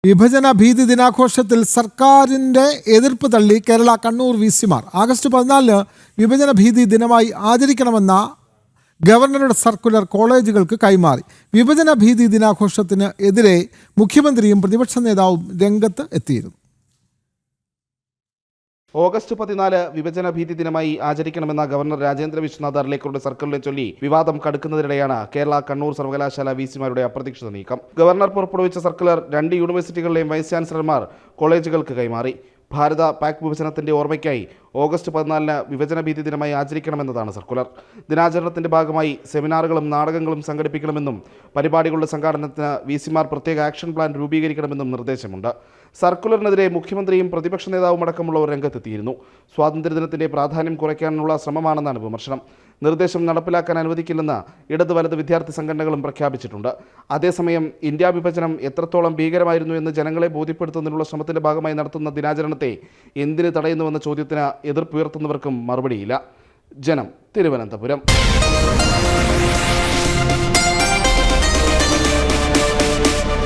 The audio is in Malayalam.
വിഭജന ഭീതി ദിനാഘോഷത്തിൽ സർക്കാരിൻ്റെ എതിർപ്പ് തള്ളി കേരള കണ്ണൂർ VC-മാർ. ആഗസ്റ്റ് 14 വിഭജന ഭീതി ദിനമായി ആചരിക്കണമെന്ന ഗവർണറുടെ സർക്കുലർ കോളേജുകൾക്ക് കൈമാറി. വിഭജന ഭീതി ദിനാഘോഷത്തിന് എതിരെ മുഖ്യമന്ത്രിയും പ്രതിപക്ഷ നേതാവും രംഗത്ത് എത്തിയിരുന്നു. ഓഗസ്റ്റ് 14 വിഭജന ഭീതി ദിനമായി ആചരിക്കണമെന്ന ഗവർണർ രാജേന്ദ്ര വിശ്വനാഥ് അർലേക്കറുടെ സർക്കുലറിനെ ചൊല്ലി വിവാദം കടുക്കുന്നതിനിടെയാണ് കേരള കണ്ണൂർ സർവകലാശാല VC-മാരുടെ അപ്രതീക്ഷിത നീക്കം. ഗവർണർ പുറപ്പെടുവിച്ച സർക്കുലർ 2 യൂണിവേഴ്സിറ്റികളിലെയും വൈസ് ചാൻസലർമാർ കോളേജുകൾക്ക് കൈമാറി. ഭാരത പാക് വിഭജനത്തിന്റെ ഓർമ്മയ്ക്കായി ഓഗസ്റ്റ് 14 വിഭജന ഭീതി ദിനമായി ആചരിക്കണമെന്നതാണ് സർക്കുലർ. ദിനാചരണത്തിന്റെ ഭാഗമായി സെമിനാറുകളും നാടകങ്ങളും സംഘടിപ്പിക്കണമെന്നും പരിപാടികളുടെ സംഘാടനത്തിന് VC-മാർ പ്രത്യേക ആക്ഷൻ പ്ലാൻ രൂപീകരിക്കണമെന്നും നിർദ്ദേശമുണ്ട്. സർക്കുലറിനെതിരെ മുഖ്യമന്ത്രിയും പ്രതിപക്ഷ നേതാവും അടക്കമുള്ളവർ രംഗത്തെത്തിയിരുന്നു. സ്വാതന്ത്ര്യദിനത്തിന്റെ പ്രാധാന്യം കുറയ്ക്കാനുള്ള ശ്രമമാണെന്നാണ് വിമർശനം. നിർദ്ദേശം നടപ്പിലാക്കാൻ അനുവദിക്കില്ലെന്ന് ഇടത് വലത് വിദ്യാർത്ഥി സംഘടനകളും പ്രഖ്യാപിച്ചിട്ടുണ്ട്. അതേസമയം ഇന്ത്യ വിഭജനം എത്രത്തോളം ഭീകരമായിരുന്നു എന്ന് ജനങ്ങളെ ബോധ്യപ്പെടുത്തുന്നതിനുള്ള ശ്രമത്തിന്റെ ഭാഗമായി നടത്തുന്ന ദിനാചരണത്തെ എന്തിന് തടയുന്നുവെന്ന ചോദ്യത്തിന് എതിർപ്പുയർത്തുന്നവർക്കും മറുപടിയില്ല. ജനം, തിരുവനന്തപുരം.